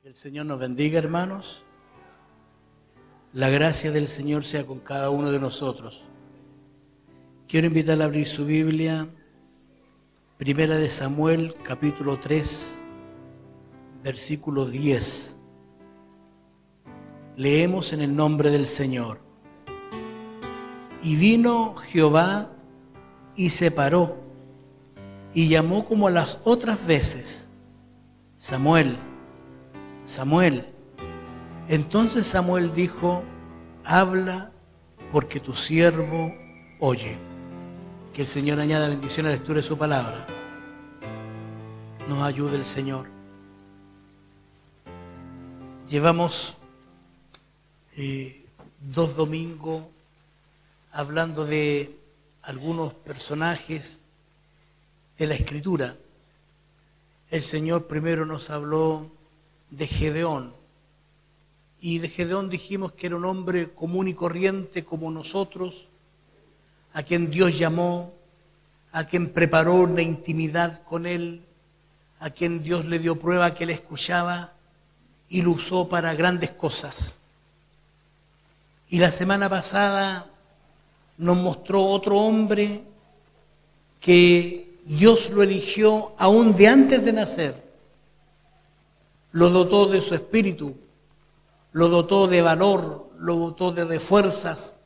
Que el Señor nos bendiga, hermanos. La gracia del Señor sea con cada uno de nosotros. Quiero invitarle a abrir su Biblia, Primera de Samuel, capítulo 3, versículo 10. Leemos en el nombre del Señor. Y vino Jehová y se paró y llamó como las otras veces: Samuel, Samuel. Entonces Samuel dijo: habla, porque tu siervo oye. Que el Señor añada bendición a la lectura de su palabra. Nos ayude el Señor. Llevamos 2 domingos hablando de algunos personajes de la Escritura. El Señor primero nos habló de Gedeón. Y de Gedeón dijimos que era un hombre común y corriente como nosotros, a quien Dios llamó, a quien preparó una intimidad con Él, a quien Dios le dio prueba que Él escuchaba y lo usó para grandes cosas. Y la semana pasada nos mostró otro hombre que Dios lo eligió aún de antes de nacer. Lo dotó de su espíritu, lo dotó de valor, lo dotó de fuerzas.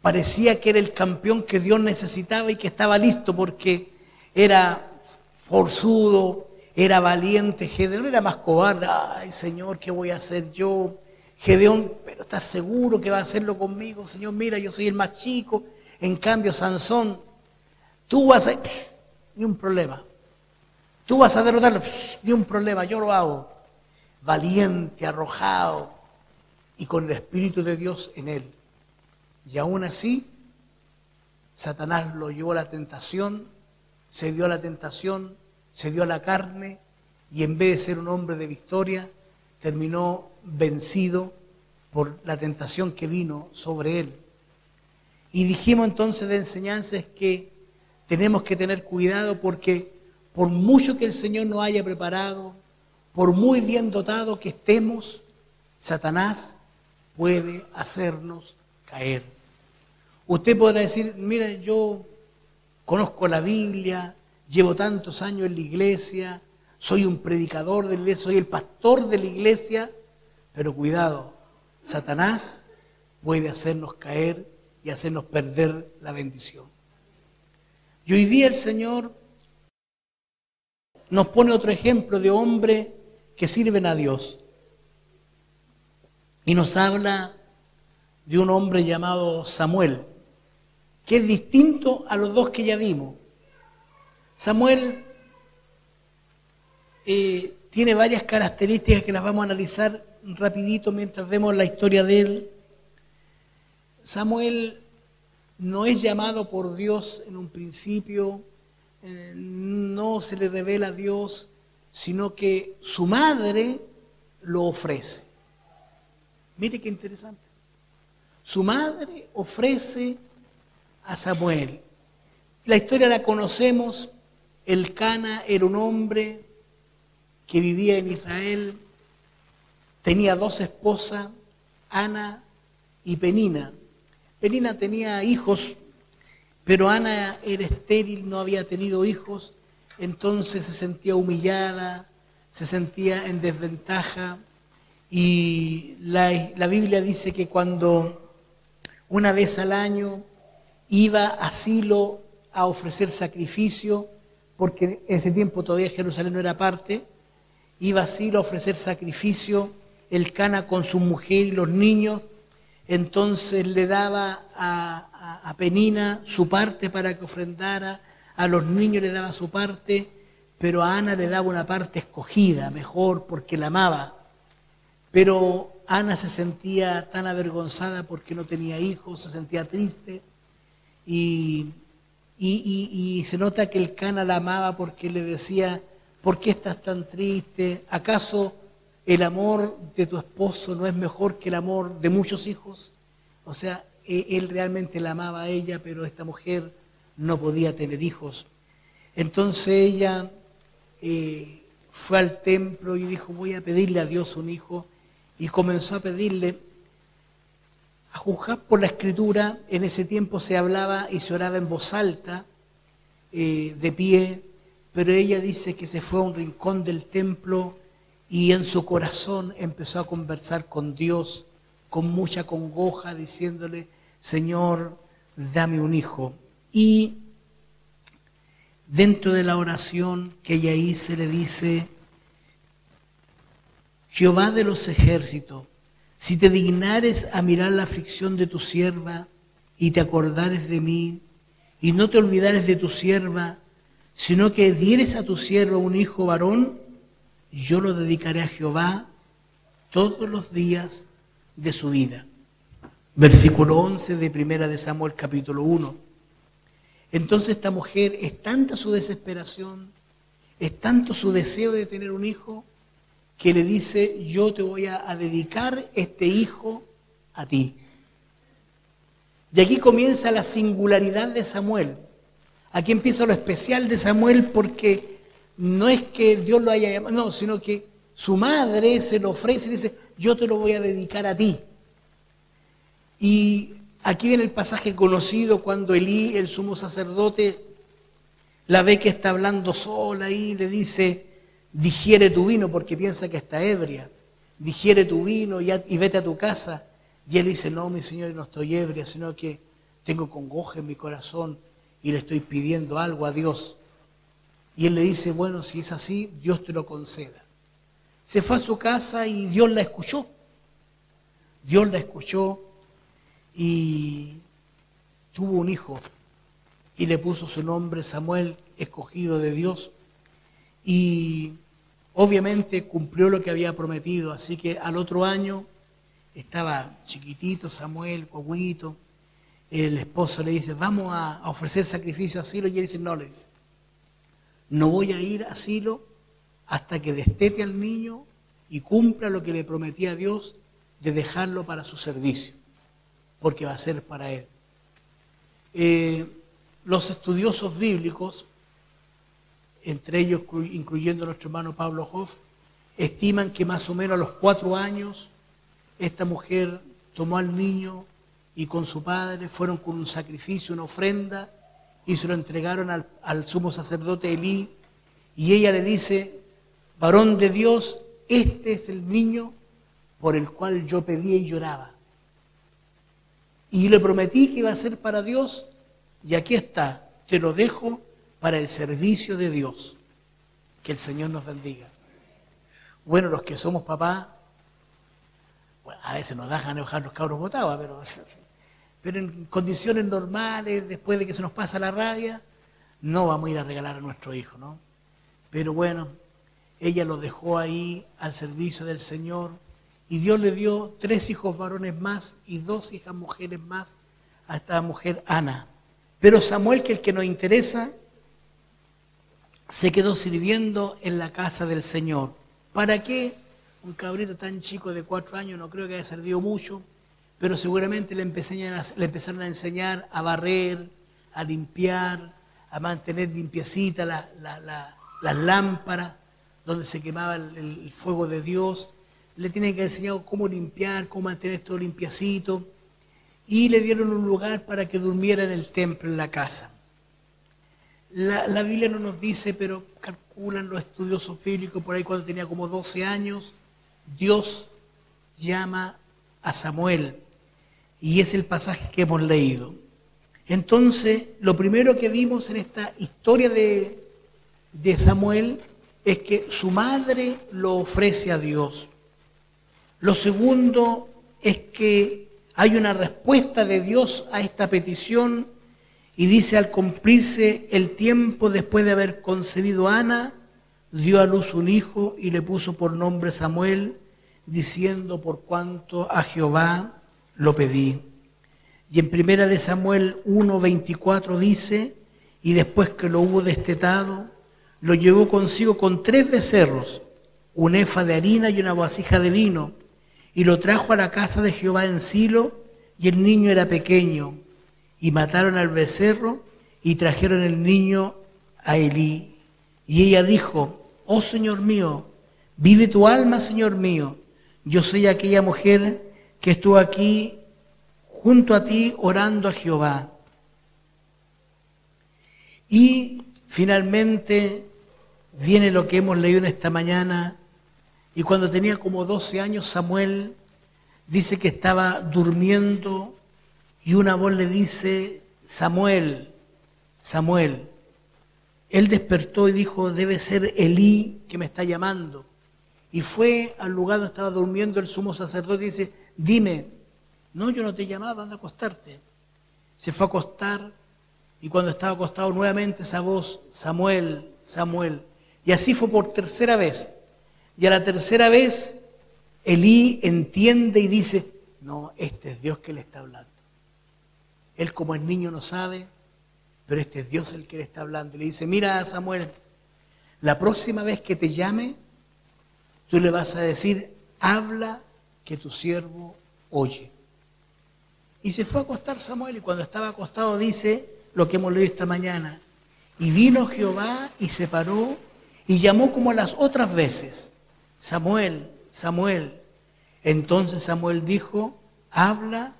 Parecía que era el campeón que Dios necesitaba y que estaba listo porque era forzudo, era valiente. Gedeón era más cobarde. Ay, Señor, ¿qué voy a hacer yo? Gedeón, pero ¿estás seguro que va a hacerlo conmigo? Señor, mira, yo soy el más chico. En cambio, Sansón, tú vas a... Ni un problema. Tú vas a derrotarlo. Ni un problema, yo lo hago. Valiente, arrojado y con el Espíritu de Dios en él. Y aún así, Satanás lo llevó a la tentación, se dio a la tentación, se dio a la carne, y en vez de ser un hombre de victoria, terminó vencido por la tentación que vino sobre él. Y dijimos entonces de enseñanza es que tenemos que tener cuidado porque por mucho que el Señor nos haya preparado, por muy bien dotado que estemos, Satanás puede hacernos caer. Usted podrá decir: mira, yo conozco la Biblia, llevo tantos años en la iglesia, soy un predicador de la iglesia, soy el pastor de la iglesia, pero cuidado, Satanás puede hacernos caer y hacernos perder la bendición. Y hoy día el Señor nos pone otro ejemplo de hombre que sirven a Dios. Y nos habla de un hombre llamado Samuel, que es distinto a los dos que ya vimos. Samuel tiene varias características que las vamos a analizar rapidito mientras vemos la historia de él. Samuel no es llamado por Dios en un principio, no se le revela a Dios, sino que su madre lo ofrece. Mire qué interesante. Su madre ofrece a Samuel. La historia la conocemos. Elcana era un hombre que vivía en Israel, tenía 2 esposas, Ana y Penina. Penina tenía hijos, pero Ana era estéril, no había tenido hijos, entonces se sentía humillada, se sentía en desventaja. Y la Biblia dice que cuando una vez al año iba a Silo a ofrecer sacrificio, porque en ese tiempo todavía Jerusalén no era parte, iba a Silo a ofrecer sacrificio, Elcana con su mujer y los niños, entonces le daba a Penina su parte para que ofrendara, a los niños le daba su parte, pero a Ana le daba una parte escogida, mejor, porque la amaba. Pero Ana se sentía tan avergonzada porque no tenía hijos, se sentía triste, y se nota que Elcana la amaba porque le decía: ¿por qué estás tan triste? ¿Acaso el amor de tu esposo no es mejor que el amor de muchos hijos? O sea, él realmente la amaba a ella, pero esta mujer no podía tener hijos. Entonces ella fue al templo y dijo, voy a pedirle a Dios un hijo, y comenzó a pedirle. A juzgar por la Escritura, en ese tiempo se hablaba y se oraba en voz alta, de pie, pero ella dice que se fue a un rincón del templo y en su corazón empezó a conversar con Dios con mucha congoja, diciéndole, Señor, dame un hijo. Y dentro de la oración que ella hizo, le dice, Jehová de los ejércitos, si te dignares a mirar la aflicción de tu sierva y te acordares de mí, y no te olvidares de tu sierva, sino que dieres a tu sierva un hijo varón, yo lo dedicaré a Jehová todos los días de su vida. Versículo 11 de 1 de Samuel capítulo 1. Entonces esta mujer, es tanta su desesperación, es tanto su deseo de tener un hijo, que le dice, yo te voy a dedicar este hijo a ti. Y aquí comienza la singularidad de Samuel. Aquí empieza lo especial de Samuel, porque no es que Dios lo haya llamado, no, sino que su madre se lo ofrece y dice, yo te lo voy a dedicar a ti. Y aquí viene el pasaje conocido cuando Elí, el sumo sacerdote, la ve que está hablando sola y le dice, digiere tu vino, porque piensa que está ebria, digiere tu vino y vete a tu casa. Y él dice, no, mi señor, no estoy ebria, sino que tengo congoja en mi corazón y le estoy pidiendo algo a Dios. Y él le dice, bueno, si es así, Dios te lo conceda. Se fue a su casa y Dios la escuchó. Dios la escuchó y tuvo un hijo y le puso su nombre Samuel, escogido de Dios. Y obviamente cumplió lo que había prometido, así que al otro año estaba chiquitito Samuel, guaguito, el esposo le dice, vamos a ofrecer sacrificio a Silo, y él dice, no, le dice, no voy a ir a Silo hasta que destete al niño y cumpla lo que le prometí a Dios de dejarlo para su servicio, porque va a ser para él. Los estudiosos bíblicos, entre ellos incluyendo nuestro hermano Pablo Hoff, estiman que más o menos a los 4 años esta mujer tomó al niño y con su padre fueron con un sacrificio, una ofrenda, y se lo entregaron al sumo sacerdote Elí, y ella le dice, varón de Dios, este es el niño por el cual yo pedía y lloraba. Y le prometí que iba a ser para Dios, y aquí está, te lo dejo para el servicio de Dios. Que el Señor nos bendiga. Bueno, los que somos papás, bueno, a veces nos dejan dejar los cabros botados, pero en condiciones normales, después de que se nos pasa la rabia, no vamos a ir a regalar a nuestro hijo, ¿no? Pero bueno, ella lo dejó ahí al servicio del Señor, y Dios le dio 3 hijos varones más y 2 hijas mujeres más a esta mujer Ana. Pero Samuel, que el que nos interesa, se quedó sirviendo en la casa del Señor. ¿Para qué? Un cabrito tan chico de 4 años no creo que haya servido mucho, pero seguramente le empezaron a enseñar a barrer, a limpiar, a mantener limpiecitas las lámparas donde se quemaba el fuego de Dios. Le tienen que enseñar cómo limpiar, cómo mantener todo limpiecito, y le dieron un lugar para que durmiera en el templo, en la casa. La Biblia no nos dice, pero calculan los estudiosos bíblicos, por ahí cuando tenía como 12 años, Dios llama a Samuel, y es el pasaje que hemos leído. Entonces, lo primero que vimos en esta historia de Samuel es que su madre lo ofrece a Dios. Lo segundo es que hay una respuesta de Dios a esta petición, y dice, al cumplirse el tiempo después de haber concebido a Ana, dio a luz un hijo y le puso por nombre Samuel, diciendo, por cuanto a Jehová lo pedí. Y en 1 de Samuel 1:24 dice, y después que lo hubo destetado, lo llevó consigo con 3 becerros, un efa de harina y una vasija de vino, y lo trajo a la casa de Jehová en Silo, y el niño era pequeño. Y mataron al becerro y trajeron el niño a Elí. Y ella dijo, oh Señor mío, vive tu alma, Señor mío. Yo soy aquella mujer que estuvo aquí junto a ti orando a Jehová. Y finalmente viene lo que hemos leído en esta mañana. Y cuando tenía como 12 años, Samuel dice que estaba durmiendo y una voz le dice, Samuel, Samuel. Él despertó y dijo, debe ser Elí que me está llamando. Y fue al lugar donde estaba durmiendo el sumo sacerdote y dice, dime, no, yo no te he llamado, anda a acostarte. Se fue a acostar y cuando estaba acostado nuevamente esa voz, Samuel, Samuel. Y así fue por tercera vez. Y a la tercera vez Elí entiende y dice, no, este es Dios que le está hablando. Él como es niño no sabe, pero este es Dios el que le está hablando. Y le dice, mira Samuel, la próxima vez que te llame, tú le vas a decir, habla que tu siervo oye. Y se fue a acostar Samuel y cuando estaba acostado dice lo que hemos leído esta mañana. Y vino Jehová y se paró y llamó como las otras veces, Samuel, Samuel. Entonces Samuel dijo, habla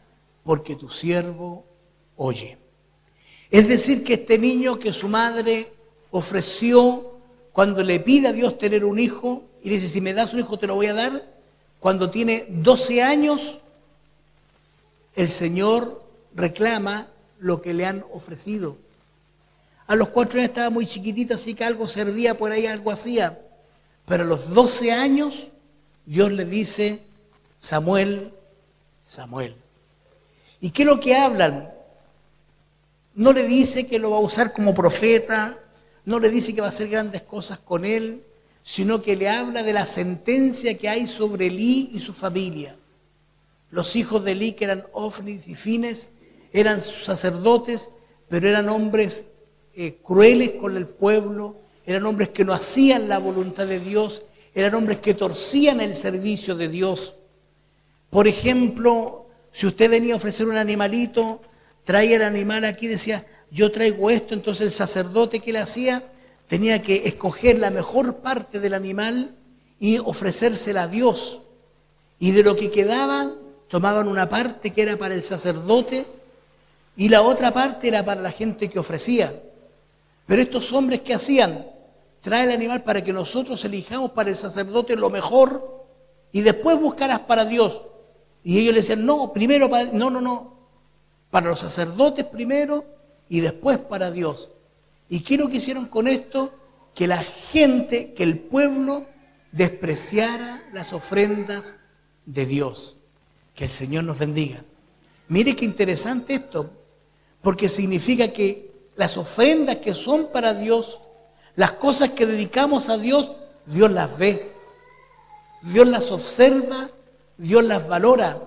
porque tu siervo oye. Es decir, que este niño que su madre ofreció cuando le pide a Dios tener un hijo, y le dice, si me das un hijo te lo voy a dar, cuando tiene 12 años, el Señor reclama lo que le han ofrecido. A los 4 años estaba muy chiquitito, así que algo servía por ahí, algo hacía. Pero a los 12 años, Dios le dice, Samuel, Samuel. ¿Y qué es lo que hablan? No le dice que lo va a usar como profeta, no le dice que va a hacer grandes cosas con él, sino que le habla de la sentencia que hay sobre Elí y su familia. Los hijos de Elí, que eran Ofnis y Fines, eran sacerdotes, pero eran hombres crueles con el pueblo, eran hombres que no hacían la voluntad de Dios, eran hombres que torcían el servicio de Dios. Por ejemplo, si usted venía a ofrecer un animalito, traía el animal aquí, decía, yo traigo esto, entonces el sacerdote que le hacía tenía que escoger la mejor parte del animal y ofrecérsela a Dios. Y de lo que quedaba, tomaban una parte que era para el sacerdote y la otra parte era para la gente que ofrecía. Pero estos hombres, ¿qué hacían? Trae el animal para que nosotros elijamos para el sacerdote lo mejor y después buscarás para Dios. Y ellos le decían, no, primero para... No, para los sacerdotes primero y después para Dios. ¿Y qué es lo que hicieron con esto? Que la gente, que el pueblo despreciara las ofrendas de Dios. Que el Señor nos bendiga. Mire qué interesante esto, porque significa que las ofrendas que son para Dios, las cosas que dedicamos a Dios, Dios las ve, Dios las observa, Dios las valora,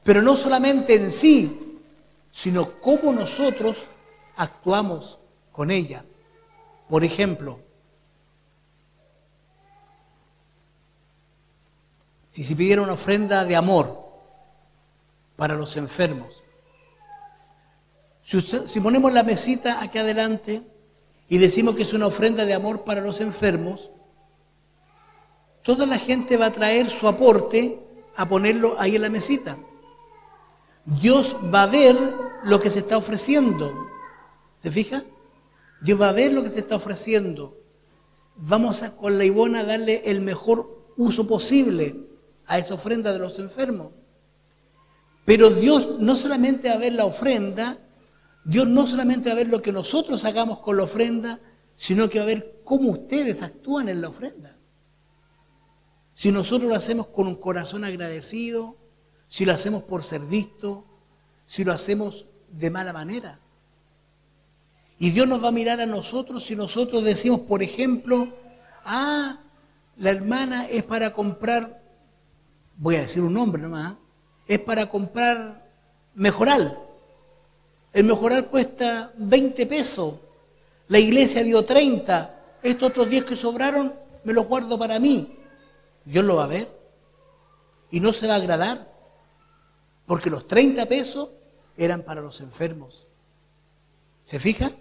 pero no solamente en sí, sino cómo nosotros actuamos con ella. Por ejemplo, si se pidiera una ofrenda de amor para los enfermos, si ponemos la mesita aquí adelante y decimos que es una ofrenda de amor para los enfermos, toda la gente va a traer su aporte a ponerlo ahí en la mesita. Dios va a ver lo que se está ofreciendo. ¿Se fija? Dios va a ver lo que se está ofreciendo. Vamos a, con la Ivona, darle el mejor uso posible a esa ofrenda de los enfermos. Pero Dios no solamente va a ver la ofrenda, Dios no solamente va a ver lo que nosotros hagamos con la ofrenda, sino que va a ver cómo ustedes actúan en la ofrenda. Si nosotros lo hacemos con un corazón agradecido, si lo hacemos por ser visto, si lo hacemos de mala manera. Y Dios nos va a mirar a nosotros si nosotros decimos, por ejemplo, la hermana es para comprar, voy a decir un nombre nomás, es para comprar Mejoral. El Mejoral cuesta 20 pesos, la iglesia dio 30, estos otros 10 que sobraron me los guardo para mí. Dios lo va a ver y no se va a agradar, porque los 30 pesos eran para los enfermos. ¿Se fija?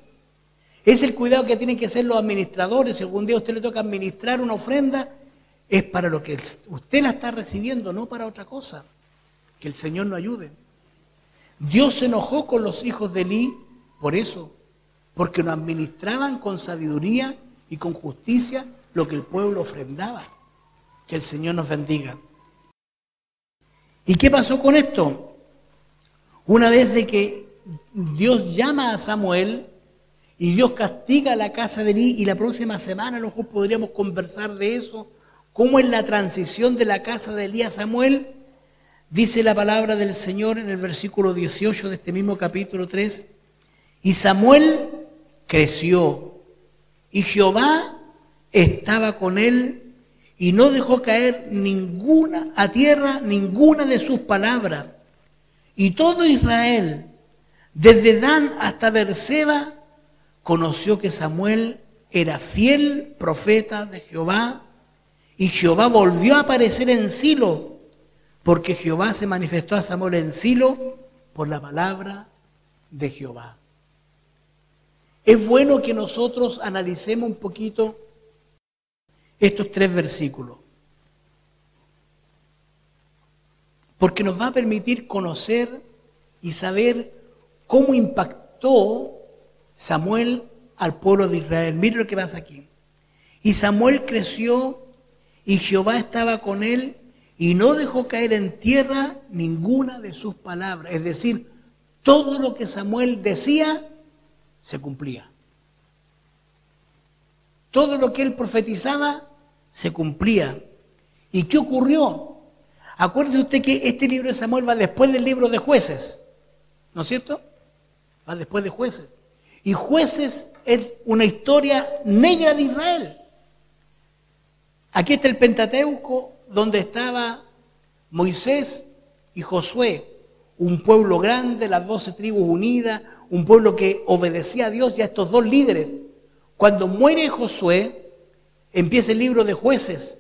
Es el cuidado que tienen que hacer los administradores. Si algún día a usted le toca administrar una ofrenda, es para lo que usted la está recibiendo, no para otra cosa. Que el Señor nos ayude. Dios se enojó con los hijos de Elí por eso, porque no administraban con sabiduría y con justicia lo que el pueblo ofrendaba. Que el Señor nos bendiga. ¿Y qué pasó con esto? Una vez de que Dios llama a Samuel y Dios castiga a la casa de Elí, y la próxima semana a lo mejor podríamos conversar de eso, cómo es la transición de la casa de Elí a Samuel. Dice la palabra del Señor en el versículo 18 de este mismo capítulo 3, y Samuel creció, y Jehová estaba con él, y no dejó caer a tierra ninguna de sus palabras. Y todo Israel, desde Dan hasta Beerseba, conoció que Samuel era fiel profeta de Jehová, y Jehová volvió a aparecer en Silo, porque Jehová se manifestó a Samuel en Silo por la palabra de Jehová. Es bueno que nosotros analicemos un poquito estos 3 versículos, porque nos va a permitir conocer y saber cómo impactó Samuel al pueblo de Israel. Mire lo que pasa aquí. Y Samuel creció, y Jehová estaba con él, y no dejó caer en tierra ninguna de sus palabras. Es decir, todo lo que Samuel decía se cumplía. Todo lo que él profetizaba se cumplía. ¿Y qué ocurrió? Acuérdese usted que este libro de Samuel va después del libro de Jueces, ¿no es cierto? Va después de Jueces. Y Jueces es una historia negra de Israel. Aquí está el Pentateuco, donde estaba Moisés y Josué, un pueblo grande, las 12 tribus unidas, un pueblo que obedecía a Dios y a estos 2 líderes. Cuando muere Josué, empieza el libro de Jueces.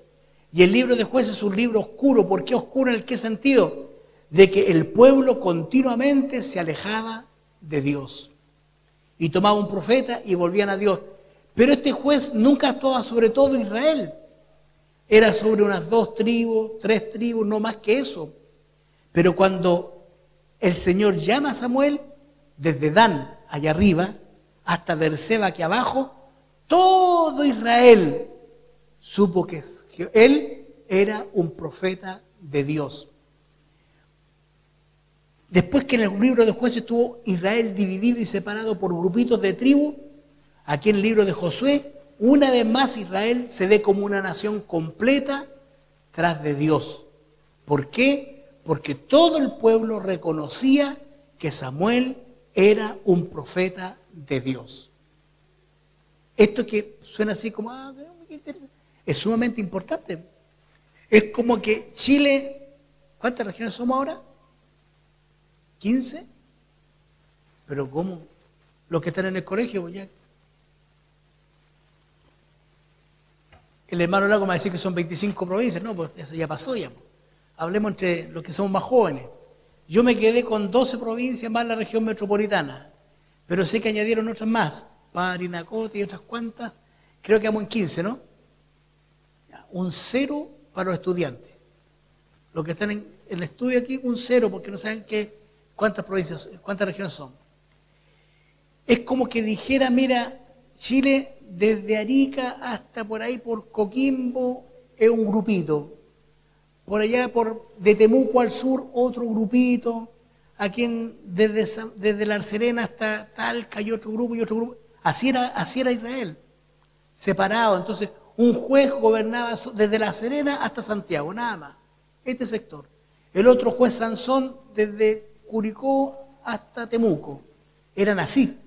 Y el libro de Jueces es un libro oscuro. ¿Por qué oscuro? ¿En qué sentido? De que el pueblo continuamente se alejaba de Dios. Y tomaba un profeta y volvían a Dios. Pero este juez nunca actuaba sobre todo Israel. Era sobre unas 2 tribus, 3 tribus, no más que eso. Pero cuando el Señor llama a Samuel, desde Dan allá arriba hasta Beerseba aquí abajo, todo Israel supo que él era un profeta de Dios. Después que en el libro de Jueces estuvo Israel dividido y separado por grupitos de tribu, aquí en el libro de Josué, una vez más Israel se ve como una nación completa tras de Dios. ¿Por qué? Porque todo el pueblo reconocía que Samuel era un profeta de Dios. Esto que suena así como, qué interesante, es sumamente importante. Es como que Chile, ¿cuántas regiones somos ahora? 15. Pero ¿cómo? Los que están en el colegio, pues ya. El hermano Lago me va a decir que son 25 provincias. No, pues eso ya pasó ya. Hablemos entre los que somos más jóvenes. Yo me quedé con 12 provincias más la región metropolitana. Pero sé que añadieron otras más. Parinacota y otras cuantas. Creo que vamos en 15, ¿no? Un 0 para los estudiantes. Los que están en el estudio aquí, un 0, porque no saben cuántas provincias, cuántas regiones son. Es como que dijera, mira, Chile desde Arica hasta por ahí por Coquimbo es un grupito. Por allá de Temuco al sur otro grupito. Aquí desde La Serena hasta Talca hay otro grupo y otro grupo. Así era Israel, separado. Entonces un juez gobernaba desde La Serena hasta Santiago, nada más. Este sector. El otro juez Sansón desde Curicó hasta Temuco. Eran así.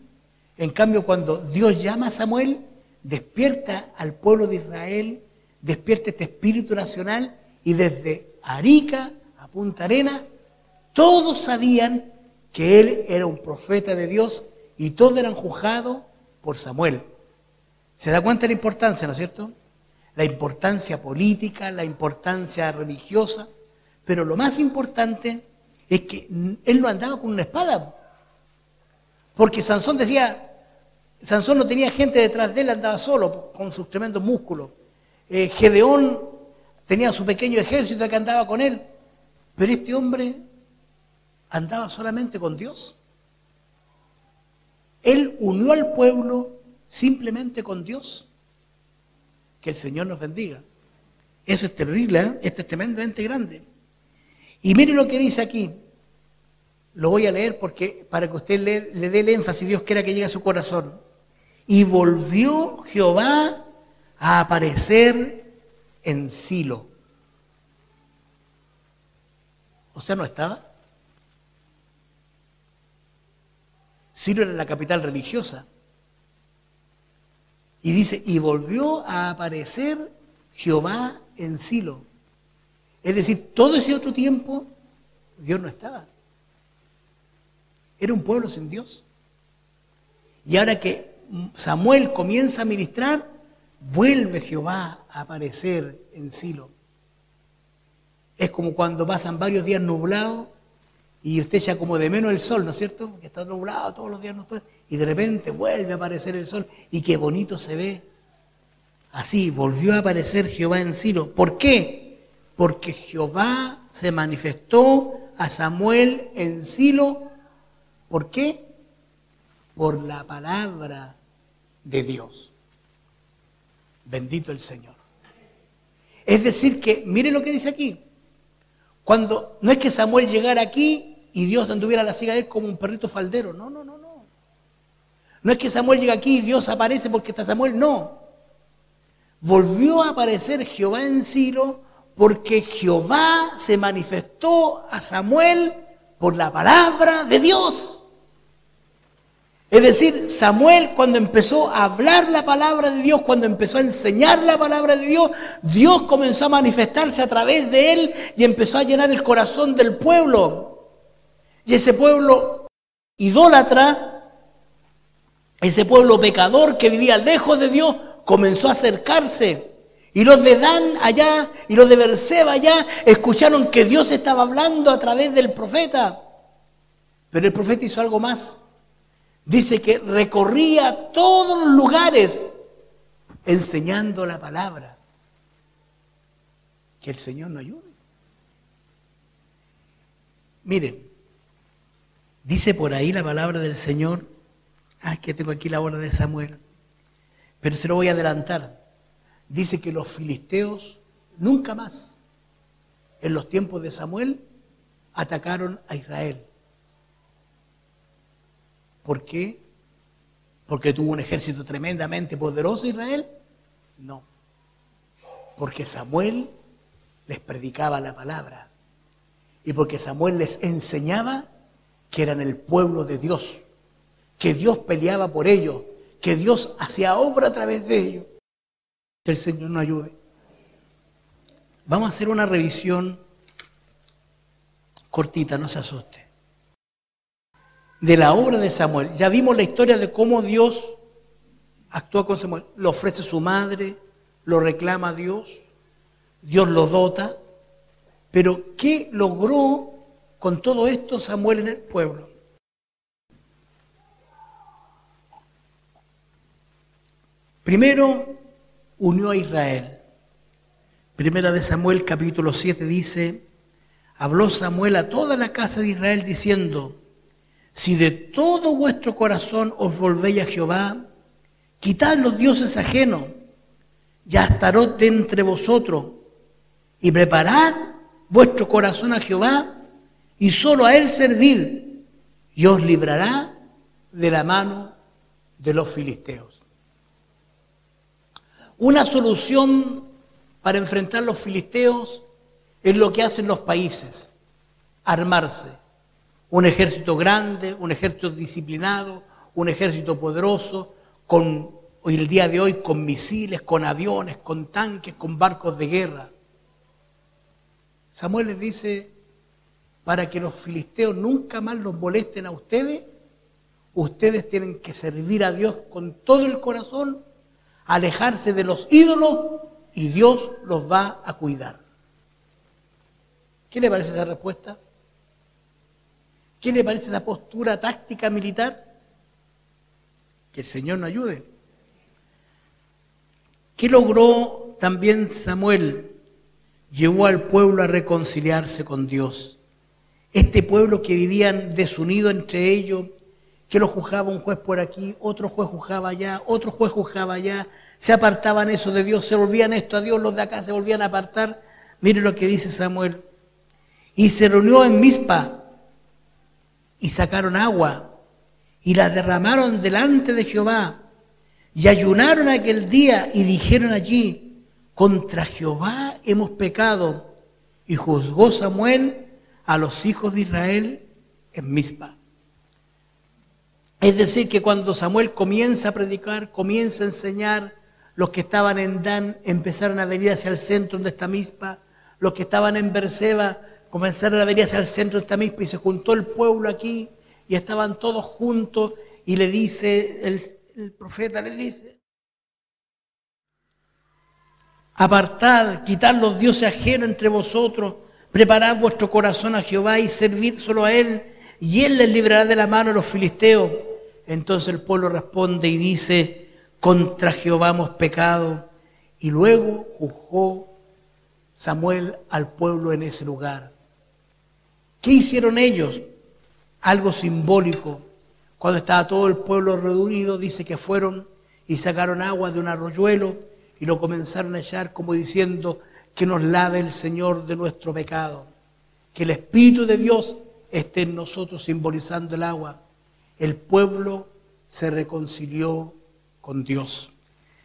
En cambio, cuando Dios llama a Samuel, despierta al pueblo de Israel, despierta este espíritu nacional, y desde Arica a Punta Arenas, todos sabían que él era un profeta de Dios y todos eran juzgados por Samuel. ¿Se da cuenta de la importancia, no es cierto? La importancia política, la importancia religiosa, pero lo más importante es que él no andaba con una espada. Porque Sansón decía, Sansón no tenía gente detrás de él, andaba solo con sus tremendos músculos. Gedeón tenía su pequeño ejército que andaba con él, pero este hombre andaba solamente con Dios. Él unió al pueblo simplemente con Dios. Que el Señor nos bendiga. Eso es terrible, ¿eh? Esto es tremendamente grande. Y mire lo que dice aquí. Lo voy a leer porque para que usted le dé el énfasis, Dios quiera que llegue a su corazón. Y volvió Jehová a aparecer en Silo. O sea, no estaba. Silo era la capital religiosa. Y dice, y volvió a aparecer Jehová en Silo. Es decir, todo ese otro tiempo, Dios no estaba. Era un pueblo sin Dios. Y ahora que Samuel comienza a ministrar, vuelve Jehová a aparecer en Silo. Es como cuando pasan varios días nublados y usted echa como de menos el sol, ¿no es cierto? Que está nublado todos los días, y de repente vuelve a aparecer el sol y qué bonito se ve. Así, volvió a aparecer Jehová en Silo. ¿Por qué? Porque Jehová se manifestó a Samuel en Silo. ¿Por qué? Por la palabra de Dios. Bendito el Señor. Es decir que, mire lo que dice aquí. Cuando no es que Samuel llegara aquí y Dios anduviera a la siga de él como un perrito faldero. No. No es que Samuel llega aquí y Dios aparece porque está Samuel. No. Volvió a aparecer Jehová en Silo porque Jehová se manifestó a Samuel por la palabra de Dios. Es decir, Samuel cuando empezó a hablar la palabra de Dios, cuando empezó a enseñar la palabra de Dios, Dios comenzó a manifestarse a través de él y empezó a llenar el corazón del pueblo. Y ese pueblo idólatra, ese pueblo pecador que vivía lejos de Dios, comenzó a acercarse. Y los de Dan allá y los de Berseba allá escucharon que Dios estaba hablando a través del profeta. Pero el profeta hizo algo más. Dice que recorría todos los lugares enseñando la palabra. Que el Señor nos ayude. Miren, dice por ahí la palabra del Señor. Que tengo aquí la hora de Samuel. Pero se lo voy a adelantar. Dice que los filisteos nunca más, en los tiempos de Samuel, atacaron a Israel. ¿Por qué? ¿Porque tuvo un ejército tremendamente poderoso Israel? No. Porque Samuel les predicaba la palabra. Y porque Samuel les enseñaba que eran el pueblo de Dios. Que Dios peleaba por ellos. Que Dios hacía obra a través de ellos. Que el Señor nos ayude. Vamos a hacer una revisión cortita, no se asuste. De la obra de Samuel. Ya vimos la historia de cómo Dios actúa con Samuel. Lo ofrece su madre, lo reclama a Dios, Dios lo dota. Pero ¿qué logró con todo esto Samuel en el pueblo? Primero, unió a Israel. Primera de Samuel capítulo 7 dice, habló Samuel a toda la casa de Israel diciendo, si de todo vuestro corazón os volvéis a Jehová, quitad los dioses ajenos y Astarot de entre vosotros y preparad vuestro corazón a Jehová y solo a él servid y os librará de la mano de los filisteos. Una solución para enfrentar a los filisteos es lo que hacen los países, armarse. Un ejército grande, un ejército disciplinado, un ejército poderoso, hoy el día de hoy con misiles, con aviones, con tanques, con barcos de guerra. Samuel les dice, para que los filisteos nunca más los molesten a ustedes, ustedes tienen que servir a Dios con todo el corazón, alejarse de los ídolos y Dios los va a cuidar. ¿Qué le parece esa respuesta? ¿Qué le parece esa postura táctica militar? Que el Señor nos ayude. ¿Qué logró también Samuel? Llevó al pueblo a reconciliarse con Dios. Este pueblo que vivían desunido entre ellos, que lo juzgaba un juez por aquí, otro juez juzgaba allá, otro juez juzgaba allá, se apartaban eso de Dios, se volvían esto a Dios, los de acá se volvían a apartar. Mire lo que dice Samuel. Y se reunió en Mizpa y sacaron agua y la derramaron delante de Jehová y ayunaron aquel día y dijeron allí: contra Jehová hemos pecado. Y juzgó Samuel a los hijos de Israel en Mizpa. Es decir, que cuando Samuel comienza a predicar, comienza a enseñar, los que estaban en Dan empezaron a venir hacia el centro donde está Mizpa, los que estaban en Beerseba comenzaron a venir hacia el centro de esta Mizpa y se juntó el pueblo aquí y estaban todos juntos y le dice, el profeta le dice: apartad, quitad los dioses ajenos entre vosotros, preparad vuestro corazón a Jehová y servid solo a Él, y Él les librará de la mano de los filisteos. Entonces el pueblo responde y dice: contra Jehová hemos pecado. Y luego juzgó Samuel al pueblo en ese lugar. ¿Qué hicieron ellos? Algo simbólico. Cuando estaba todo el pueblo reunido, dice que fueron y sacaron agua de un arroyuelo y lo comenzaron a echar, como diciendo: que nos lave el Señor de nuestro pecado. Que el Espíritu de Dios esté en nosotros, simbolizando el agua. El pueblo se reconcilió con Dios.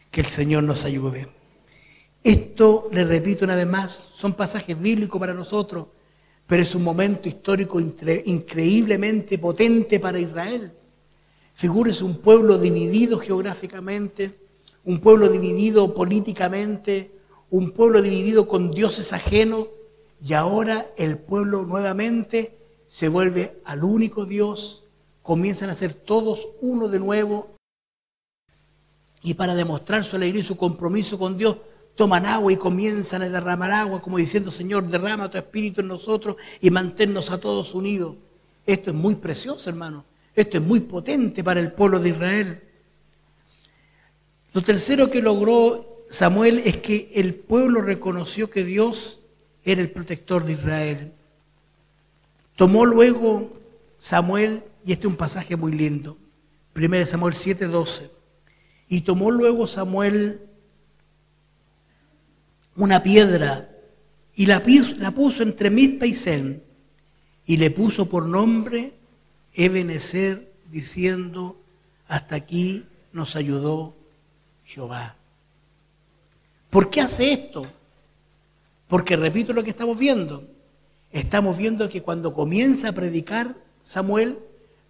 Que el Señor nos ayude. Esto, le repito una vez más, son pasajes bíblicos para nosotros, pero es un momento histórico increíblemente potente para Israel. Figúrese un pueblo dividido geográficamente, un pueblo dividido políticamente, un pueblo dividido con dioses ajenos, y ahora el pueblo nuevamente se vuelve al único Dios, comienzan a ser todos uno de nuevo, y para demostrar su alegría y su compromiso con Dios, toman agua y comienzan a derramar agua, como diciendo: Señor, derrama tu espíritu en nosotros y manténnos a todos unidos. Esto es muy precioso, hermano. Esto es muy potente para el pueblo de Israel. Lo tercero que logró Samuel es que el pueblo reconoció que Dios era el protector de Israel. Tomó luego Samuel, y este es un pasaje muy lindo, 1 Samuel 7:12, y tomó luego Samuel una piedra y la puso entre Mizpa y Sen, y le puso por nombre Ebenezer, diciendo: hasta aquí nos ayudó Jehová. ¿Por qué hace esto? Porque repito lo que estamos viendo. Estamos viendo que cuando comienza a predicar Samuel,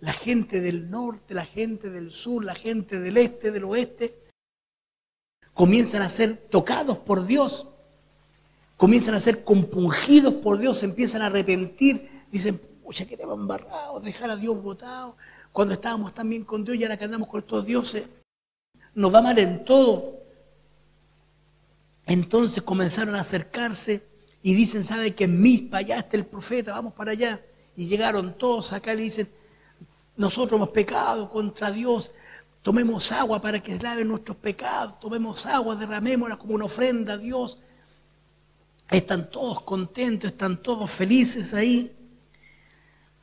la gente del norte, la gente del sur, la gente del este, del oeste, comienzan a ser tocados por Dios, comienzan a ser compungidos por Dios, se empiezan a arrepentir, dicen: pucha, que éramos embarrados, dejar a Dios botado, cuando estábamos tan bien con Dios y ahora que andamos con estos dioses, nos va mal en todo. Entonces comenzaron a acercarse y dicen: ¿sabe que en Mizpa allá está el profeta? Vamos para allá. Y llegaron todos acá y le dicen: nosotros hemos pecado contra Dios, tomemos agua para que lave nuestros pecados, tomemos agua, derramémosla como una ofrenda a Dios. Están todos contentos, están todos felices ahí.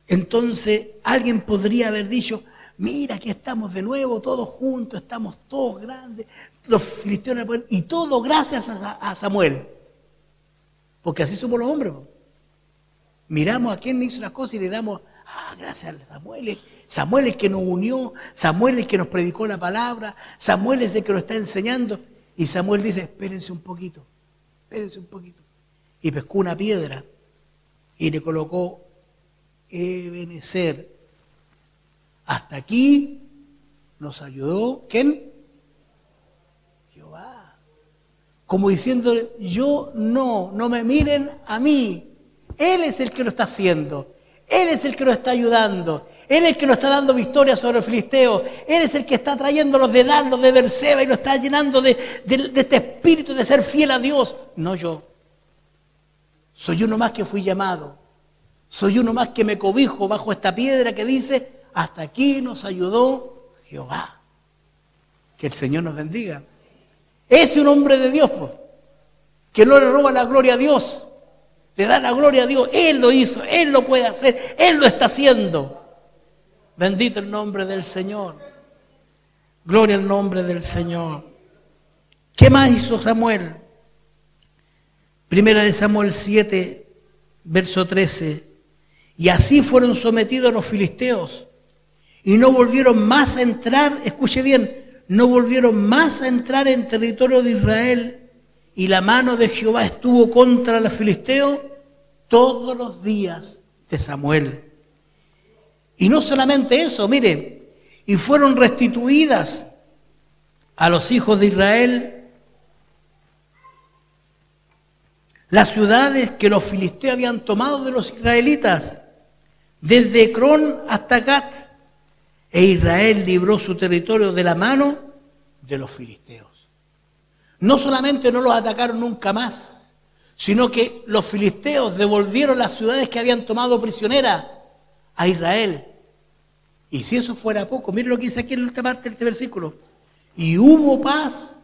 Entonces alguien podría haber dicho: mira, aquí estamos de nuevo, todos juntos, estamos todos grandes, los filisteos, y todo gracias a Samuel. Porque así somos los hombres. Miramos a quién hizo las cosas y le damos: gracias a Samuel. Samuel es el que nos unió, Samuel es el que nos predicó la palabra, Samuel es el que nos está enseñando. Y Samuel dice: espérense un poquito. Y pescó una piedra y le colocó Ebenezer. Hasta aquí nos ayudó, ¿quién? Jehová. Como diciéndole: yo no me miren a mí. Él es el que lo está haciendo. Él es el que nos está ayudando. Él es el que nos está dando victoria sobre el filisteo. Él es el que está trayéndolos de Dan, los de Beerseba, y nos está llenando de este espíritu de ser fiel a Dios. No yo. Soy uno más que fui llamado. Soy uno más que me cobijo bajo esta piedra que dice: hasta aquí nos ayudó Jehová. Que el Señor nos bendiga. Es un hombre de Dios, pues, que no le roba la gloria a Dios, le da la gloria a Dios. Él lo hizo, Él lo puede hacer, Él lo está haciendo. Bendito el nombre del Señor. Gloria al nombre del Señor. ¿Qué más hizo Samuel? Primera de Samuel 7, verso 13. Y así fueron sometidos los filisteos y no volvieron más a entrar, escuche bien, no volvieron más a entrar en territorio de Israel, y la mano de Jehová estuvo contra los filisteos todos los días de Samuel. Y no solamente eso, mire, y fueron restituidas a los hijos de Israel las ciudades que los filisteos habían tomado de los israelitas, desde Ecrón hasta Gat, e Israel libró su territorio de la mano de los filisteos. No solamente no los atacaron nunca más, sino que los filisteos devolvieron las ciudades que habían tomado prisioneras a Israel. Y si eso fuera poco, mire lo que dice aquí en la última parte de este versículo. Y hubo paz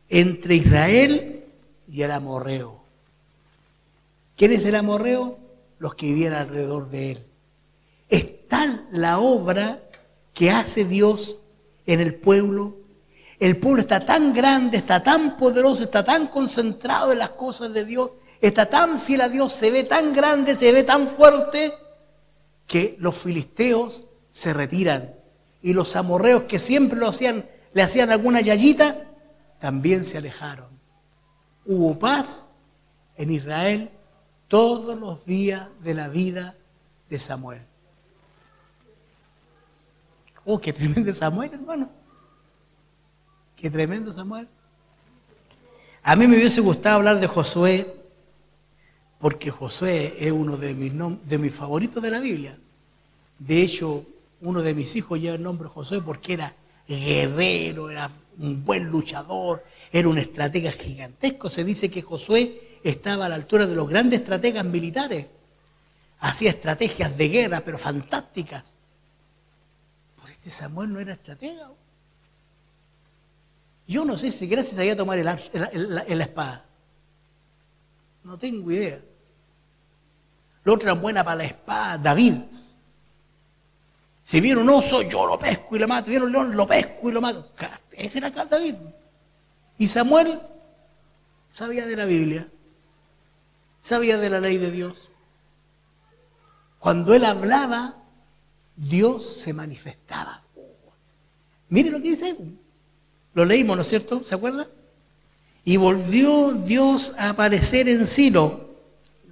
entre Israel y el amorreo. ¿Quién es el amorreo? Los que vivían alrededor de él. Es tal la obra que hace Dios en el pueblo. El pueblo está tan grande, está tan poderoso, está tan concentrado en las cosas de Dios, está tan fiel a Dios, se ve tan grande, se ve tan fuerte, que los filisteos se retiran. Y los amorreos que siempre le hacían alguna yayita, también se alejaron. Hubo paz en Israel todos los días de la vida de Samuel. Oh, qué tremendo Samuel, hermano. Qué tremendo Samuel. A mí me hubiese gustado hablar de Josué, porque Josué es uno de mis favoritos de la Biblia. De hecho, uno de mis hijos lleva el nombre Josué porque era guerrero, era un buen luchador, era un estratega gigantesco. Se dice que Josué estaba a la altura de los grandes estrategas militares. Hacía estrategias de guerra, pero fantásticas. Por este Samuel no era estratega. Yo no sé si gracias sabía tomar la espada. No tengo idea. Los otros eran buenas para la espada. David. Si viene un oso, yo lo pesco y lo mato. Viene un león, lo pesco y lo mato. Ese era David. Y Samuel sabía de la Biblia. Sabía de la ley de Dios. Cuando él hablaba, Dios se manifestaba. Mire lo que dice. Lo leímos, ¿no es cierto? ¿Se acuerda? Y volvió Dios a aparecer en Silo.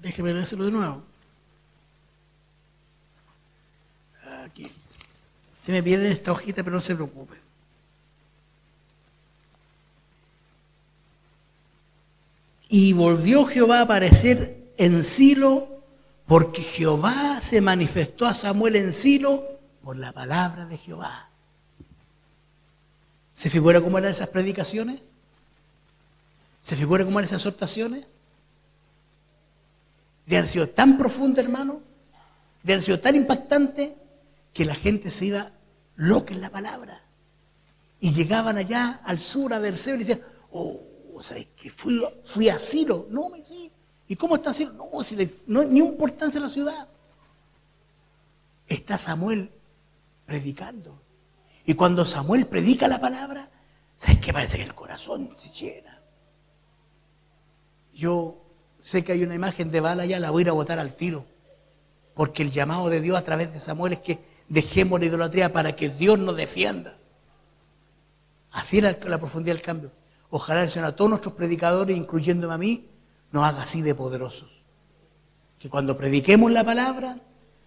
Déjeme leerlo de nuevo. Aquí. Se me pierde esta hojita, pero no se preocupe. Y volvió Jehová a aparecer en Silo, porque Jehová se manifestó a Samuel en Silo por la palabra de Jehová. ¿Se figura cómo eran esas predicaciones? ¿Se figura cómo eran esas exhortaciones? De haber sido tan profunda, hermano, de haber sido tan impactante, que la gente se iba loca en la palabra. Y llegaban allá al sur, a Berseba, y decían, oh, ¿sabes qué? Fui a Silo. No, me sí. ¿Y cómo está Silo? No, si no hay ni importancia en la ciudad. Está Samuel predicando. Y cuando Samuel predica la palabra, ¿sabes qué? Parece que el corazón se llena. Yo sé que hay una imagen de Baal allá, la voy a ir a botar al tiro. Porque el llamado de Dios a través de Samuel es que dejemos la idolatría para que Dios nos defienda. Así era la profundidad del cambio. Ojalá el Señor a todos nuestros predicadores, incluyéndome a mí, nos haga así de poderosos. Que cuando prediquemos la palabra,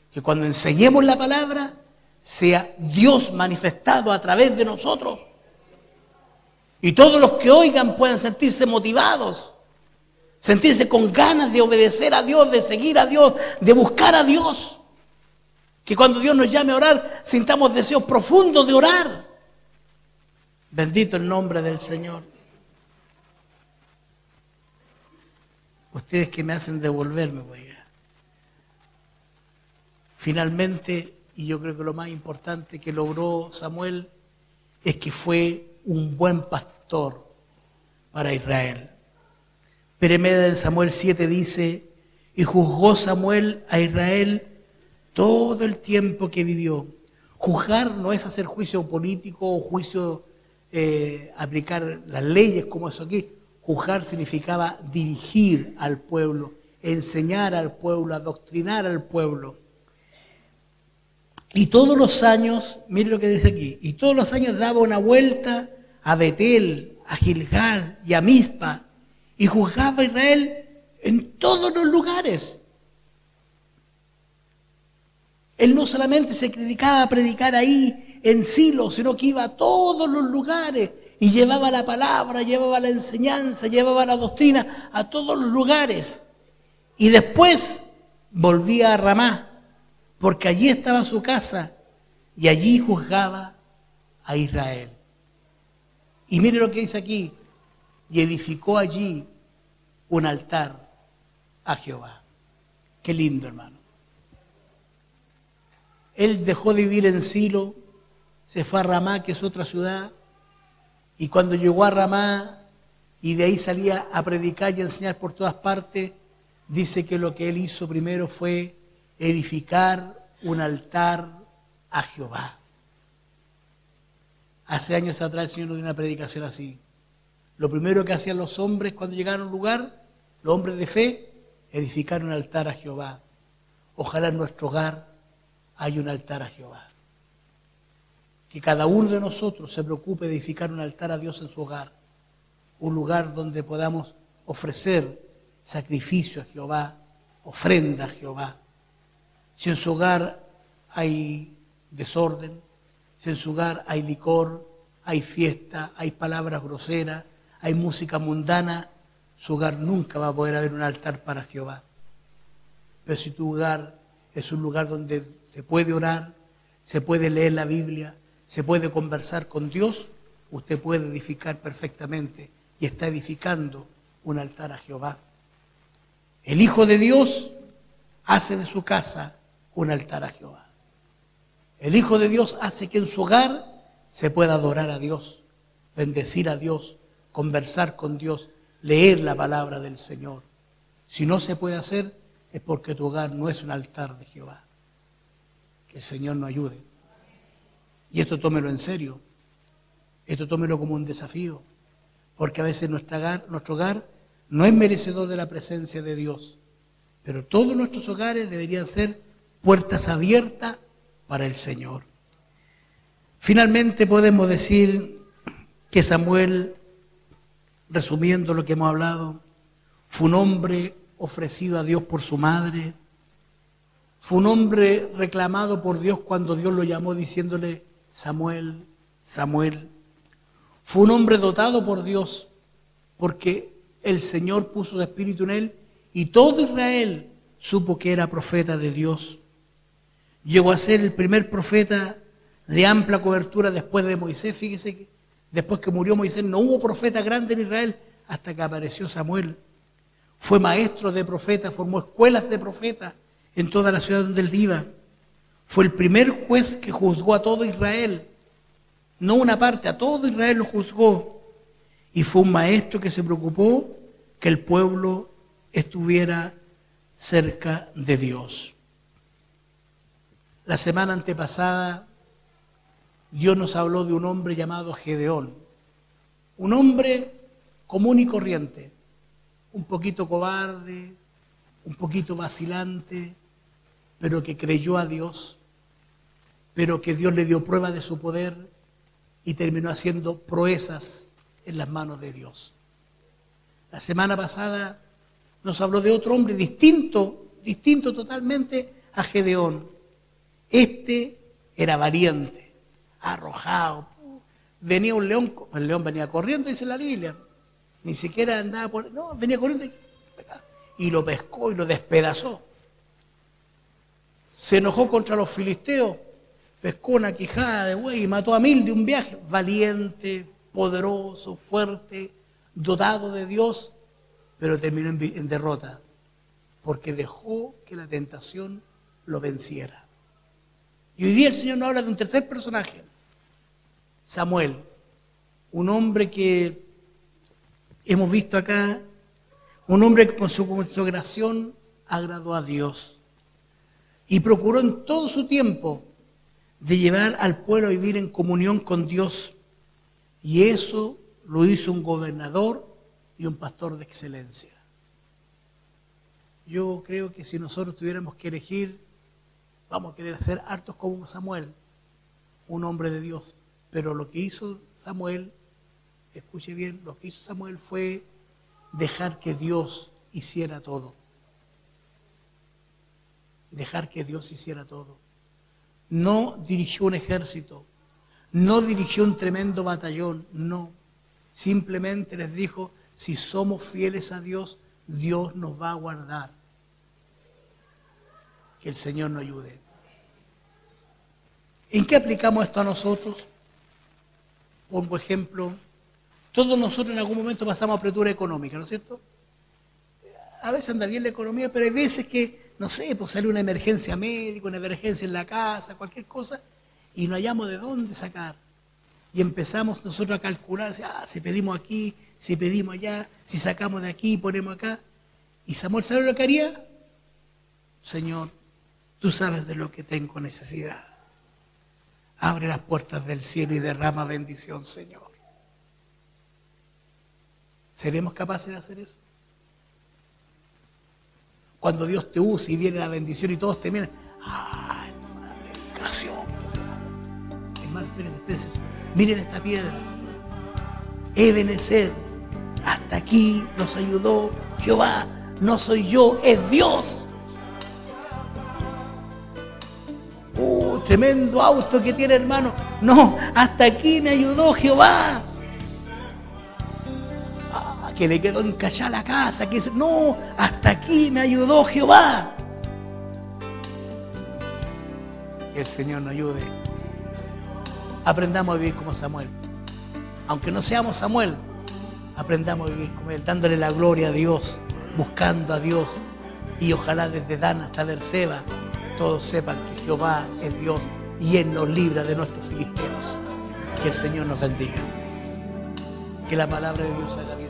que cuando enseñemos la palabra, sea Dios manifestado a través de nosotros. Y todos los que oigan puedan sentirse motivados, sentirse con ganas de obedecer a Dios, de seguir a Dios, de buscar a Dios. Que cuando Dios nos llame a orar, sintamos deseos profundos de orar. Bendito el nombre del Señor. Ustedes que me hacen devolverme, pues. Finalmente, y yo creo que lo más importante que logró Samuel es que fue un buen pastor para Israel. Primera de Samuel 7 dice, y juzgó Samuel a Israel todo el tiempo que vivió. Juzgar no es hacer juicio político o juicio, aplicar las leyes como eso aquí. Juzgar significaba dirigir al pueblo, enseñar al pueblo, adoctrinar al pueblo. Y todos los años, mire lo que dice aquí, y todos los años daba una vuelta a Betel, a Gilgal y a Mizpa, y juzgaba a Israel en todos los lugares. Él no solamente se dedicaba a predicar ahí en Silo, sino que iba a todos los lugares y llevaba la palabra, llevaba la enseñanza, llevaba la doctrina a todos los lugares. Y después volvía a Ramá, porque allí estaba su casa y allí juzgaba a Israel. Y mire lo que dice aquí, y edificó allí un altar a Jehová. Qué lindo, hermano. Él dejó de vivir en Silo, se fue a Ramá, que es otra ciudad, y cuando llegó a Ramá y de ahí salía a predicar y a enseñar por todas partes, dice que lo que él hizo primero fue edificar un altar a Jehová. Hace años atrás el Señor nos dio una predicación así. Lo primero que hacían los hombres cuando llegaron a un lugar, los hombres de fe, edificar un altar a Jehová. Ojalá en nuestro hogar haya un altar a Jehová. Que cada uno de nosotros se preocupe de edificar un altar a Dios en su hogar. Un lugar donde podamos ofrecer sacrificio a Jehová, ofrenda a Jehová. Si en su hogar hay desorden, si en su hogar hay licor, hay fiesta, hay palabras groseras, hay música mundana, su hogar nunca va a poder haber un altar para Jehová. Pero si tu hogar es un lugar donde se puede orar, se puede leer la Biblia, se puede conversar con Dios, usted puede edificar perfectamente y está edificando un altar a Jehová. El Hijo de Dios hace de su casa un altar a Jehová. El Hijo de Dios hace que en su hogar se pueda adorar a Dios, bendecir a Dios, conversar con Dios, leer la palabra del Señor. Si no se puede hacer, es porque tu hogar no es un altar de Jehová. Que el Señor nos ayude. Y esto tómelo en serio. Esto tómelo como un desafío. Porque a veces nuestro hogar no es merecedor de la presencia de Dios. Pero todos nuestros hogares deberían ser puertas abiertas para el Señor. Finalmente podemos decir que Samuel, resumiendo lo que hemos hablado, fue un hombre ofrecido a Dios por su madre, fue un hombre reclamado por Dios cuando Dios lo llamó diciéndole, Samuel, Samuel. Fue un hombre dotado por Dios porque el Señor puso su espíritu en él y todo Israel supo que era profeta de Dios. Llegó a ser el primer profeta de amplia cobertura después de Moisés. Fíjese que después que murió Moisés no hubo profeta grande en Israel hasta que apareció Samuel. Fue maestro de profetas, formó escuelas de profetas en toda la ciudad donde él iba. Fue el primer juez que juzgó a todo Israel, no una parte, a todo Israel lo juzgó. Y fue un maestro que se preocupó que el pueblo estuviera cerca de Dios. La semana antepasada, Dios nos habló de un hombre llamado Gedeón, un hombre común y corriente, un poquito cobarde, un poquito vacilante, pero que creyó a Dios, pero que Dios le dio prueba de su poder y terminó haciendo proezas en las manos de Dios. La semana pasada nos habló de otro hombre distinto totalmente a Gedeón. Este era valiente, arrojado. Venía un león, el león venía corriendo, dice la Biblia. Ni siquiera andaba por... No, venía corriendo y lo pescó y lo despedazó. Se enojó contra los filisteos, pescó una quijada de buey y mató a 1000 de un viaje. Valiente, poderoso, fuerte, dotado de Dios, pero terminó en derrota, porque dejó que la tentación lo venciera. Y hoy día el Señor nos habla de un tercer personaje, Samuel. un hombre que hemos visto acá, un hombre que con su consagración agradó a Dios y procuró en todo su tiempo de llevar al pueblo a vivir en comunión con Dios. Y eso lo hizo un gobernador y un pastor de excelencia. Yo creo que si nosotros tuviéramos que elegir, vamos a querer ser hartos como Samuel, un hombre de Dios. Pero lo que hizo Samuel, escuche bien, lo que hizo Samuel fue dejar que Dios hiciera todo. Dejar que Dios hiciera todo. No dirigió un ejército, no dirigió un tremendo batallón, no. Simplemente les dijo, si somos fieles a Dios, Dios nos va a guardar. Que el Señor nos ayude. ¿En qué aplicamos esto a nosotros? Pongo ejemplo, todos nosotros en algún momento pasamos apretura económica, ¿no es cierto? A veces anda bien la economía, pero hay veces que, no sé, pues sale una emergencia médica, una emergencia en la casa, cualquier cosa, y no hallamos de dónde sacar. Y empezamos nosotros a calcular, si pedimos aquí, si pedimos allá, si sacamos de aquí, ponemos acá. Y Samuel, ¿sabe lo que haría? Señor, tú sabes de lo que tengo necesidad. Abre las puertas del cielo y derrama bendición, Señor. ¿Seremos capaces de hacer eso? Cuando Dios te usa y viene la bendición y todos te miran, ¡ay, una predicación! Hermano, espérense. Miren esta piedra. Ebenezer, hasta aquí nos ayudó Jehová. No soy yo, es Dios. Tremendo auto que tiene, hermano. No, hasta aquí me ayudó Jehová. Que le quedó encallada la casa. No, hasta aquí me ayudó Jehová. Que el Señor nos ayude. Aprendamos a vivir como Samuel. Aunque no seamos Samuel, aprendamos a vivir como él, dándole la gloria a Dios, buscando a Dios. Y ojalá desde Dan hasta Berseba todos sepan que Jehová es Dios y Él nos libra de nuestros filisteos. Que el Señor nos bendiga. Que la palabra de Dios haga bien.